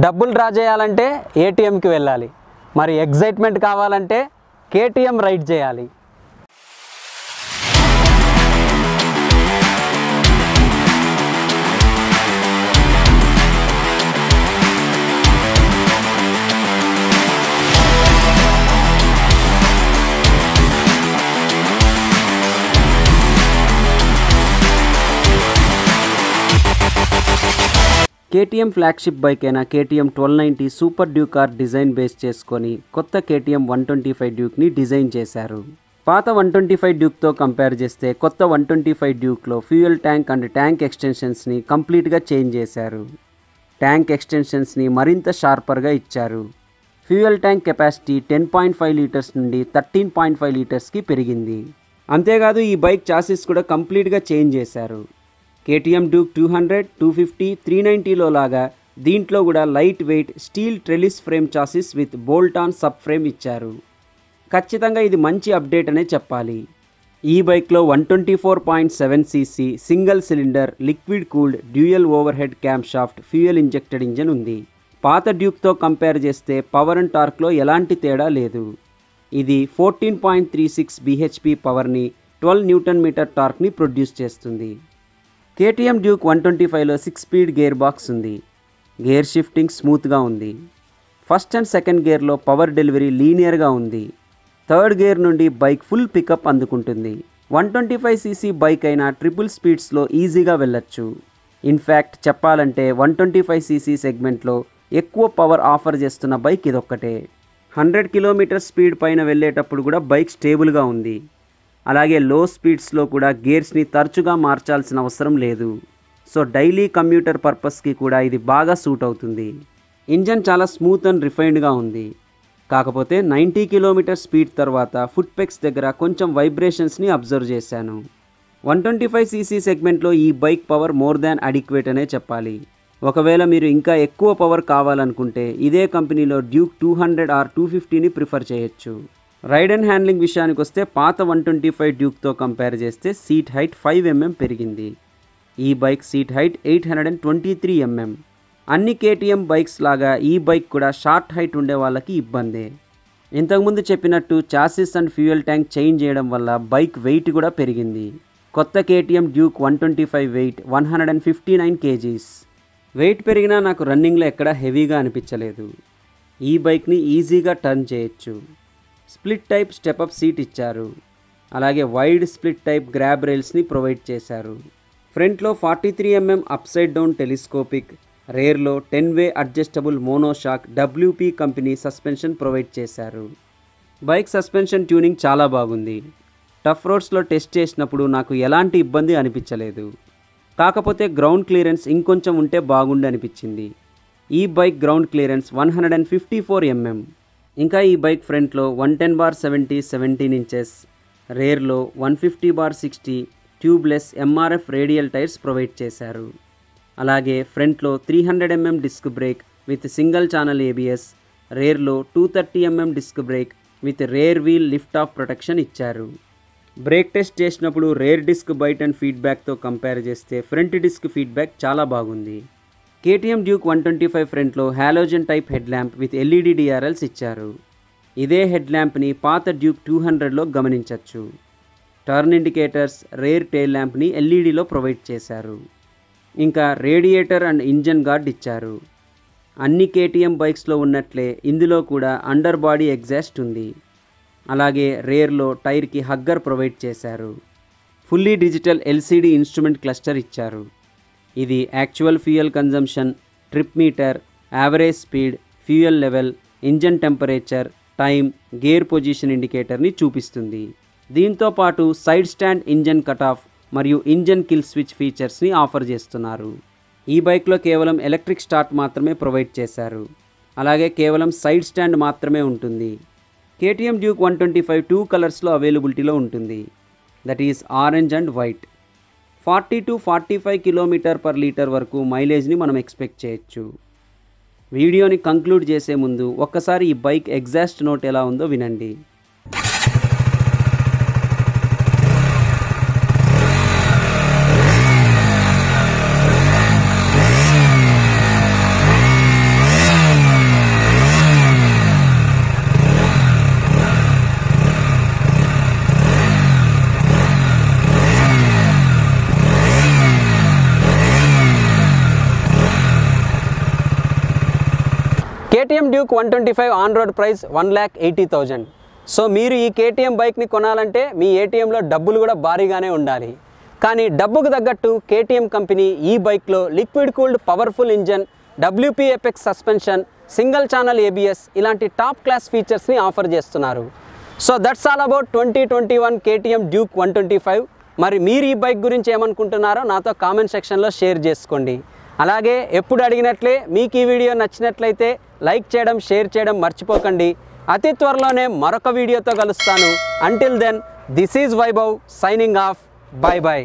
డబ్బులు డ్రా చేయాలంటే ఏటీఎంకి వెళ్ళాలి, మరి ఎగ్జైట్మెంట్ కావాలంటే కేటీఎం రైడ్ చేయాలి. కేటీఎం ఫ్లాగ్షిప్ బైక్ అయిన KTM 1290 super duke R design base చేసుకొని కొత్త కేటీఎం 125 డ్యూక్ని డిజైన్ చేశారు. పాత 125 డ్యూక్తో కంపేర్ చేస్తే కొత్త 125 డ్యూక్లో ఫ్యూయల్ ట్యాంక్ అండ్ ట్యాంక్ ఎక్స్టెన్షన్స్ని కంప్లీట్గా చేంజ్ చేశారు. ట్యాంక్ ఎక్స్టెన్షన్స్ని మరింత షార్పర్గా ఇచ్చారు. ఫ్యూయల్ ట్యాంక్ కెపాసిటీ 10.5 లీటర్స్ నుండి 13.5 లీటర్స్కి పెరిగింది. అంతేకాదు ఈ బైక్ చాసిస్ కూడా కంప్లీట్గా చేంజ్ చేశారు. కేటీఎం డ్యూక్ 200, 250, 390లో లాగా దీంట్లో కూడా light weight steel trellis frame chassis with bolt on sub frame ఇచ్చారు. ఖచ్చితంగా ఇది మంచి అప్డేట్ అనే చెప్పాలి. ఈ బైక్లో 124.7 cc single cylinder liquid cooled dual overhead camshaft fuel injected engine ఉంది. పాత డ్యూక్తో కంపేర్ చేస్తే పవర్ అండ్ టార్క్లో ఎలాంటి తేడా లేదు. ఇది 14.36 bhp పవర్ని 12 న్యూటన్ మీటర్ టార్క్ని ప్రొడ్యూస్ చేస్తుంది. కేటీఎం డ్యూక్ 125లో 6 స్పీడ్ గేర్ బాక్స్ ఉంది. గేర్ షిఫ్టింగ్ స్మూత్గా ఉంది. ఫస్ట్ అండ్ సెకండ్ గేర్లో పవర్ డెలివరీ లీనియర్గా ఉంది. థర్డ్ గేర్ నుండి బైక్ ఫుల్ పికప్ అందుకుంటుంది. 125 cc బైక్ అయినా ట్రిపుల్ స్పీడ్స్లో ఈజీగా వెళ్ళొచ్చు. ఇన్ఫ్యాక్ట్ చెప్పాలంటే 125 cc సెగ్మెంట్లో ఎక్కువ పవర్ ఆఫర్ చేస్తున్న బైక్ ఇదొక్కటే. 100 km స్పీడ్ పైన వెళ్ళేటప్పుడు కూడా బైక్ స్టేబుల్గా ఉంది. అలాగే లో స్పీడ్స్లో కూడా గేర్స్ని తరచుగా మార్చాల్సిన అవసరం లేదు. సో డైలీ కమ్యూటర్ పర్పస్కి కూడా ఇది బాగా సూట్ అవుతుంది. ఇంజన్ చాలా స్మూత్ అండ్ రిఫైన్డ్గా ఉంది. కాకపోతే 90 km స్పీడ్ తర్వాత ఫుట్ పెక్స్ దగ్గర కొంచెం వైబ్రేషన్స్ని అబ్జర్వ్ చేశాను. 125 cc సెగ్మెంట్లో ఈ bike power more than adequate అనే చెప్పాలి. ఒకవేళ మీరు ఇంకా ఎక్కువ పవర్ కావాలనుకుంటే ఇదే కంపెనీలో డ్యూక్ 200 ఆర్ 250ని ప్రిఫర్ చేయొచ్చు. రైడ్ అండ్ హ్యాండ్లింగ్ విషయానికి వస్తే పాత 125 డ్యూక్తో కంపేర్ చేస్తే సీట్ హైట్ 5 mm పెరిగింది. ఈ బైక్ సీట్ హైట్ 823 mm. అన్ని కేటీఎం బైక్స్ లాగా ఈ బైక్ కూడా షార్ట్ హైట్ ఉండే వాళ్ళకి ఇబ్బందే. ఇంతకుముందు చెప్పినట్టు chassis and fuel tank change చేయడం వల్ల బైక్ వెయిట్ కూడా పెరిగింది. కొత్త KTM Duke 125 weight 159 kgs. Weight పెరిగినా నాకు రన్నింగ్లో ఎక్కడా హెవీగా అనిపించలేదు. ఈ బైక్ని ఈజీగా టర్న్ చేయొచ్చు. స్ప్లిట్ టైప్ స్టెప్అప్ సీట్ ఇచ్చారు. అలాగే వైడ్ స్ప్లిట్ టైప్ గ్రాబ్ రైల్స్ని ప్రొవైడ్ చేశారు. ఫ్రంట్లో 43 mm అప్సైడ్ డౌన్ టెలిస్కోపిక్, రేర్లో 10-way adjustable monoshock WP company suspension provide చేశారు. బైక్ సస్పెన్షన్ ట్యూనింగ్ చాలా బాగుంది. టఫ్ రోడ్స్లో టెస్ట్ చేసినప్పుడు నాకు ఎలాంటి ఇబ్బంది అనిపించలేదు. కాకపోతే గ్రౌండ్ క్లియరెన్స్ ఇంకొంచెం ఉంటే బాగుండి అనిపించింది. ఈ బైక్ గ్రౌండ్ క్లియరెన్స్ 154 mm. ఇంకా ఈ బైక్ ఫ్రంట్లో 110/70 17 inches, రేర్లో 150/60 tubeless MRF radial tyres provide చేశారు. అలాగే ఫ్రంట్లో 300 mm disc brake with single channel ABS, రేర్లో 230 mm disc brake with rear wheel lift off protection ఇచ్చారు. బ్రేక్ టెస్ట్ చేసినప్పుడు రేర్ డిస్క్ బైట్ అండ్ ఫీడ్బ్యాక్తో కంపేర్ చేస్తే ఫ్రంట్ డిస్క్ ఫీడ్బ్యాక్ చాలా బాగుంది. కేటీఎం డ్యూక్ 125 ఫ్రంట్లో halogen type headlamp with LED DRLs ఇచ్చారు. ఇదే హెడ్ ల్యాంప్ని పాత డ్యూక్ 200లో గమనించవచ్చు. టర్న్ ఇండికేటర్స్, రేర్ టెయిల్ ల్యాంప్ని LEDలో ప్రొవైడ్ చేశారు. ఇంకా రేడియేటర్ అండ్ ఇంజన్ గార్డ్ ఇచ్చారు. అన్ని కేటీఎం బైక్స్లో ఉన్నట్లే ఇందులో కూడా అండర్ బాడీ ఎగ్జాస్ట్ ఉంది. అలాగే రేర్లో టైర్కి హగ్గర్ ప్రొవైడ్ చేశారు. Fully digital LCD instrument cluster ఇచ్చారు. ఇది actual fuel consumption, trip meter, average speed, fuel level, engine temperature, time, gear position ఇండికేటర్ని చూపిస్తుంది. దీంతో పాటు side stand engine cut off మరియు ఇంజన్ కిల్ స్విచ్ ఫీచర్స్ని ఆఫర్ చేస్తున్నారు. ఈ బైక్లో కేవలం ఎలక్ట్రిక్ స్టార్ట్ మాత్రమే ప్రొవైడ్ చేశారు. అలాగే కేవలం సైడ్ స్టాండ్ మాత్రమే ఉంటుంది. కేటీఎం డ్యూక్ 125 2 కలర్స్లో అవైలబిలిటీలో ఉంటుంది. That is orange and white. 40 to 45 km/లీటర్ వరకు మైలేజ్ని మనం ఎక్స్పెక్ట్ చేయొచ్చు. వీడియోని కంక్లూడ్ చేసే ముందు ఒక్కసారి ఈ బైక్ ఎగ్జాస్ట్ నోట్ ఎలా ఉందో వినండి. KTM Duke 125 on road price 1,80,000. So మీరు ఈ కేటీఎం బైక్ని కొనాలంటే మీ ఏటీఎంలో డబ్బులు కూడా భారీగానే ఉండాలి. కానీ డబ్బుకు తగ్గట్టు కేటీఎం కంపెనీ ఈ బైక్లో liquid cooled powerful engine, WPFX suspension, single channel ABS ఇలాంటి టాప్ క్లాస్ ఫీచర్స్ని ఆఫర్ చేస్తున్నారు. So that's all about 2021 KTM Duke 125. మరి మీరు ఈ బైక్ గురించి ఏమనుకుంటున్నారో నాతో కామెంట్ సెక్షన్లో షేర్ చేసుకోండి. అలాగే ఎప్పుడు అడిగినట్లే మీకు ఈ వీడియో నచ్చినట్లయితే లైక్ చేయడం, షేర్ చేయడం మర్చిపోకండి. అతి త్వరలోనే మరొక వీడియోతో కలుస్తాను. Until then, this is Vaibhav signing off. Bye by.